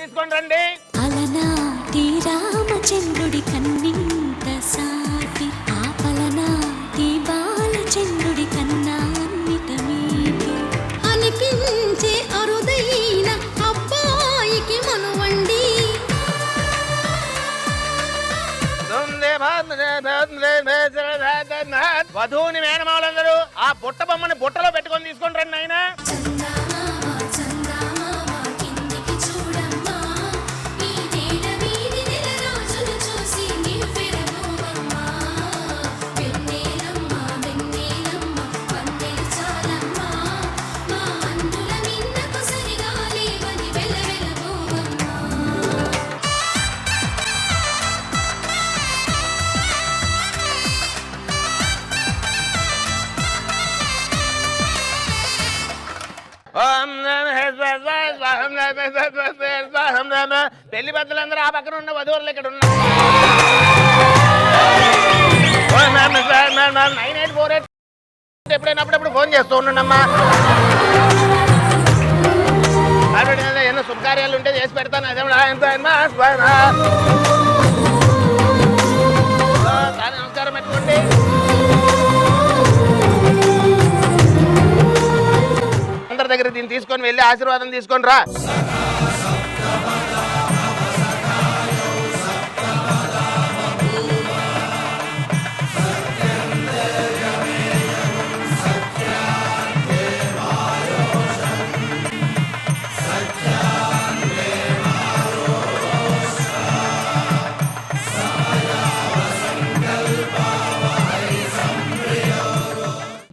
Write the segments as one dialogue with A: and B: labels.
A: తీసుకొని రండి.
B: అలనాటి రామచంద్రుడి కన్నింత సాటి ఆపలనాటి బాలచంద్రుడి కన్నా అన్నిట మీటి అనిపించే అరుదైన అబ్బాయికి మనువండి.
A: వధువుని మేనమావులందరూ ఆ బుట్ట బొమ్మని బుట్టలో పెట్టుకొని తీసుకొని రండి నాయనా. పెళ్లి పెద్దలందరూ ఆ పక్కన ఉన్న వధువులు ఇక్కడ ఉన్నారు. 9848 ఎప్పుడైనప్పుడు ఫోన్ చేస్తూ ఉన్నానమ్మా. ఎన్నో శుభకార్యాలు ఉంటే చేసి పెడతాను. అదే నమస్కారం పెట్టుకోండి. అందరి దగ్గర దీన్ని తీసుకొని వెళ్ళి ఆశీర్వాదం తీసుకొని రా.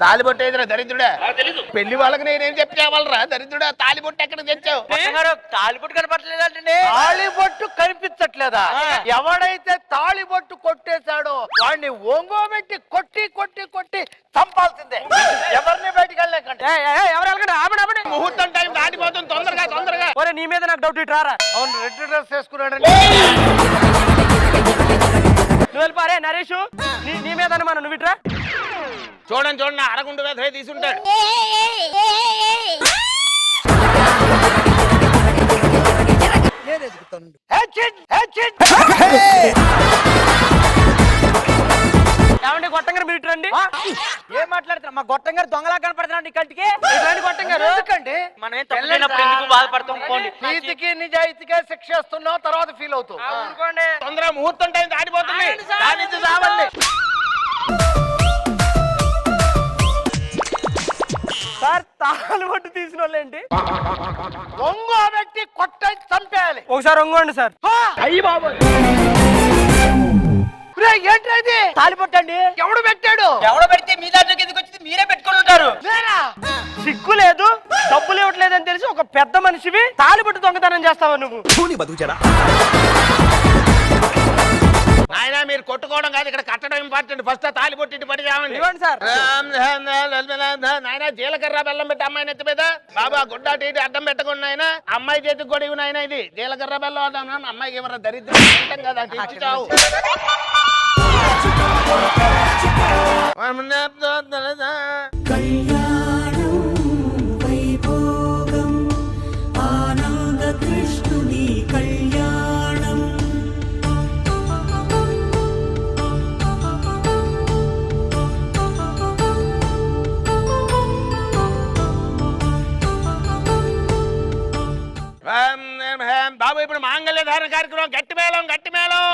A: తాలిబొట్టేదిరా దరిద్రుడా. పెళ్లి వాళ్ళకి నేనేం చెప్పావాలరా దరిద్రుడా. తాలిబొట్టు ఎక్కడ తెచ్చావు?
C: తాలిబొట్టు కనపడలేదంటే తాలిబొట్టు కనిపించట్లేదా? ఎవడైతే తాలిబొట్టు కొట్టేశాడో వాడిని ఒంగోబెట్టి కొట్టి కొట్టి కొట్టి చంపాల్సిందే. ఎవరిని బయటికి వెళ్ళలేకండి.
A: ముహూర్తం టైం దాటిపోతుంది. తొందరగా తొందరగా.
C: నీ మీద నాకు డౌట్ ఇటు రారా. అవును, రెడ్ డ్రెస్ వేసుకున్నాడు. నువ్వు వెళ్ళిపారే నరేష్. నీ మీద మనం నువ్వు ఇట్రా.
A: చూడండి చూడండి, అరగుండు వేధ తీసుంటాడు.
C: ఏమండి గొట్టంగారు మీరు రండి. ఏం మాట్లాడుతున్నా? మా గొట్టంగారు దొంగలా కనపడుతున్నాండి కంటికి. గొట్టంగారు ఎందుకండి? మనం ఎందుకు బాధపడతాం? నీతికి నిజాయితీగా శిక్ష ఇస్తున్నావు, తర్వాత ఫీల్ అవుతావు.
A: తొందరగా ముహూర్తం టైం దాటిపోతుంది.
C: సార్ తాళిబొట్టు తీసిన వాళ్ళేంటి? ఒంగో వ్యక్తి కొట్ట చంపేయాలి. ఒకసారి ఒంగోండి సార్. అయ్యి బాబు ఏంటది? తాళిబొట్టు అండి. ఎవడు పెట్టాడు? ఎవడు పెడితే మీ దాంట్లోకి ఎందుకు వచ్చింది? మీరే పెట్టుకొని ఉంటారు. సిగ్గు లేదు, డబ్బులు ఇవ్వట్లేదని తెలిసి ఒక పెద్ద మనిషివి తాళిబొట్టు దొంగతనం చేస్తావా నువ్వు?
A: ఆయన మీరు కొట్టుకోవడం కాదు, ఇక్కడ కట్టడం ఇంపార్టెంట్. ఫస్ట్ తాలిబొట్టి ఇటు పడి రావండి
C: సార్.
A: నాయన జీలకర్ర బెల్లం పెట్టి అమ్మాయిని ఎత్తి మీద బాబా గుడ్డ ఇటు అడ్డం పెట్టకుండా ఆయన అమ్మాయి చేతికి కూడా ఇవి నాయన. ఇది జీలకర్ర బెల్లం అడ్డం. అమ్మాయికి ఎవరు దరిద్రం కదా చావు. బాబు ఇప్పుడు మాంగళ్య ధారణ కార్యక్రమం. గట్టి మేళం గట్టి మేళం.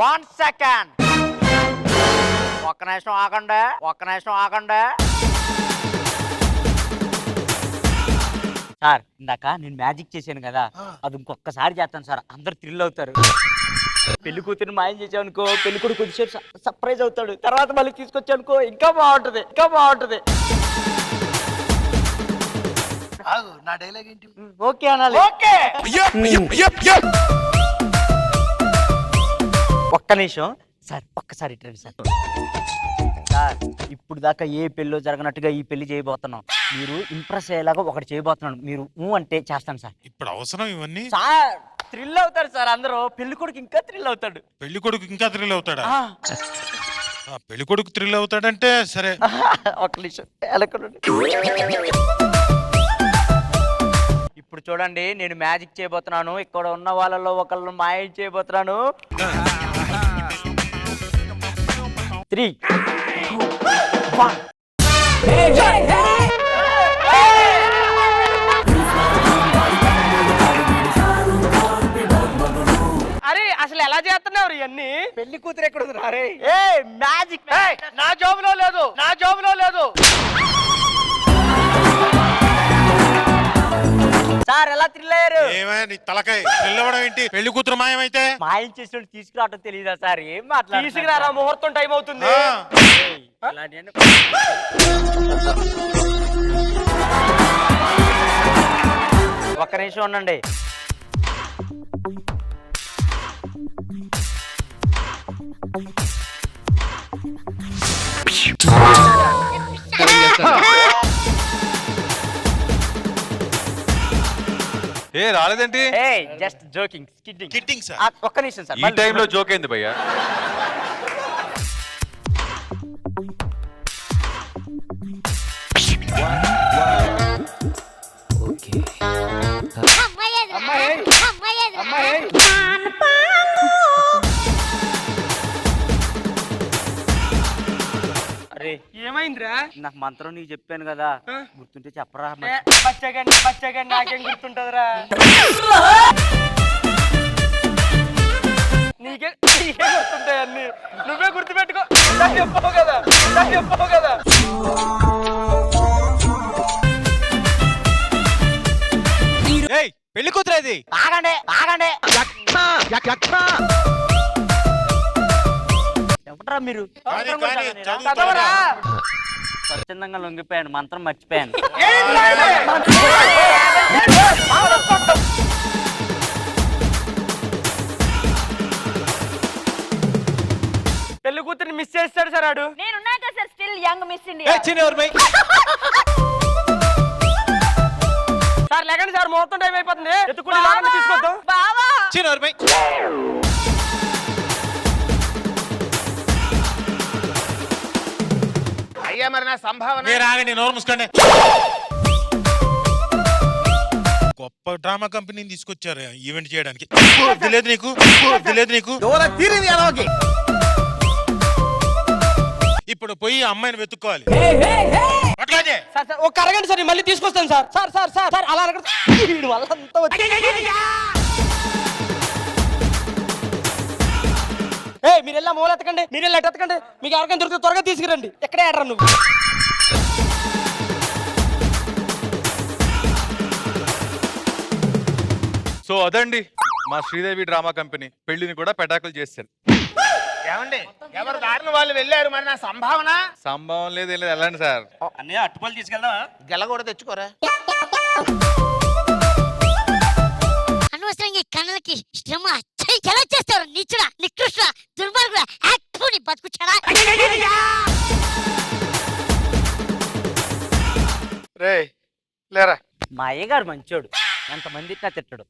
C: 1 సెకండ్. ఒక్క నిమిషం ఆగండి. సార్ ఇందాక నేను మ్యాజిక్ చేశాను కదా, అది ఇంకొకసారి చేస్తాను సార్. అందరు థ్రిల్ అవుతారు. పెళ్లి కూతురు మాయం చేసావనుకో, పెళ్లి కొడుకు కొద్దిసేపు సర్ప్రైజ్ అవుతాడు. తర్వాత మళ్ళీ తీసుకొచ్చానుకో ఇంకా బాగుంటది.
D: నా డైలాగ్ ఏంటి?
C: ఓకే అనాలి. ఒక్క నిమిషం సార్, ఒక్కసారి ఇట్రండి సార్. సార్ ఇప్పుడు దాకా ఏ పెళ్ళో జరగనట్టుగా ఈ పెళ్లి చేయబోతున్నాం. మీరు ఇంప్రెస్ అయ్యేలాగా ఒకటి చేయబోతున్నాను. మీరు అంటే చేస్తాను సార్.
E: ఇప్పుడు అవసరం ఇవన్నీ?
C: సార్ థ్రిల్ అవుతారు సార్ అందరూ. పెళ్లి కొడుకు ఇంకా థ్రిల్ అవుతాడు.
E: పెళ్లి కొడుకు ఇంకా థ్రిల్ అవుతాడా? పెళ్లి కొడుకు థ్రిల్ అవుతాడంటే సరే.
C: ఒక నిమిషం ఎలకడండి. ఇప్పుడు చూడండి, నేను మ్యాజిక్ చేయబోతున్నాను. ఇక్కడ ఉన్న వాళ్ళలో ఒకళ్ళని మాయం చేయబోతున్నాను. 3, 2, 1.
F: అరే అసలు ఎలా చేస్తున్నావు ఇవన్నీ?
D: పెళ్లి కూతురు ఎక్కడ ఉంది రే?
C: ఏ మ్యాజిక్
F: నా జాబ్ లో లేదు, నా జాబ్ లో లేదు.
C: సార్ ఎలా థ్రిల్ అయ్యారు?
E: ఏమైనా నీ తలకాయ థ్రిల్ అవ్వడం ఏంటి? పెళ్లి కూతురు మాయమైతే
C: మాయం చేసి తీసుకురావటం తెలియదా సార్? ఏం మాట్లాడు.
F: తీసుకురారా, ముహూర్తం టైం అవుతుంది.
C: ఒక్క నిమిషం ఉండండి.
G: ఏ రాలేదేంటి?
C: Just joking, kidding.
E: Kidding sir.
C: ఒక్క నిమిషం సార్.
G: ఈ టైంలో జోక్ అయింది భయ్యా.
C: అరే
F: ఏమైందిరా?
C: నాకు మంత్రం నీకు చెప్పాను కదా, గుర్తుంటే చెప్పరా.
F: పచ్చగండి నాకేం గుర్తుంటదిరా? నీకే గుర్తుంటాయి అన్ని. నువ్వే గుర్తుపెట్టుకో. చెప్పవు కదా, చెప్పవు కదా.
E: ఏయ్ పెళ్లి కూతురు అది.
C: ఆగండి ఆగండి. ఎవరా మీరు?
E: కానీ, కానీ, చదువు
F: చదవరా?
C: స్వచ్ఛందంగా లొంగిపోయాను, మంత్రం మర్చిపోయాను.
F: పెళ్లి కూతుర్ని మిస్ చేస్తాడు సార్ ఆడు.
H: నేనున్నాక sir still young miss
E: a,
H: India.
E: చిన్న ఎవరు మై?
F: సార్ లేకండి సార్, ముహూర్తం టైం అయిపోతుంది. ఎత్తుకుని లాగండి, తీసుకొద్దాం.
H: బావా
E: చిన్న ఎవరు మై?
A: అయ్యా మరి నా సంభావన.
E: మీరు ఆగండి, నోరు మూసుకోండి. గొప్ప డ్రామా కంపెనీని తీసుకొచ్చారు ఈవెంట్ చేయడానికి. బుద్ధి లేదు నీకు, బుద్ధి లేదు నీకు. ఇప్పుడు పోయి అమ్మాయిని వెతుక్కోవాలి. అట్లాగే
F: సార్ సార్ ఒక అరగండి సార్, నేను మళ్ళీ తీసుకొస్తాను sir. Sir sir sir sir అలా అరగండి. వీడి వల్ల అంతా మీరు ఎలా మూల ఎత్తకండి, మీరు ఎలా ఎత్తకండి. మీకు ఎవరికైనా దొరికితే త్వరగా తీసుకురండి. ఎక్కడే ఆడరా నువ్వు?
G: సో అదండి మా శ్రీదేవి డ్రామా కంపెనీ పెళ్లిని కూడా పెటాకులు చేశారు.
A: ఏమండి ఎవరు దారిని వాళ్ళు వెళ్ళారు, మరి నా సంభావన.
G: సంభవం లేదు, ఏం లేదు, వెళ్ళండి సార్.
F: అన్నయ్య అట్టుపల్లి తీసుకెళ్దాం.
A: గెల కూడా తెచ్చుకోరా.
H: అనవసరంగా ఈ కళ్ళకి శ్రమ ఎలా చేస్తారు? నీచుడా, నికృష్టుడా, దుర్మార్గుడా, యాక్టివ్ని బతుకుచాడా.
D: రే లేరా.
C: మా అయ్యగారు మంచోడు, ఎంతమంది తిట్టడు.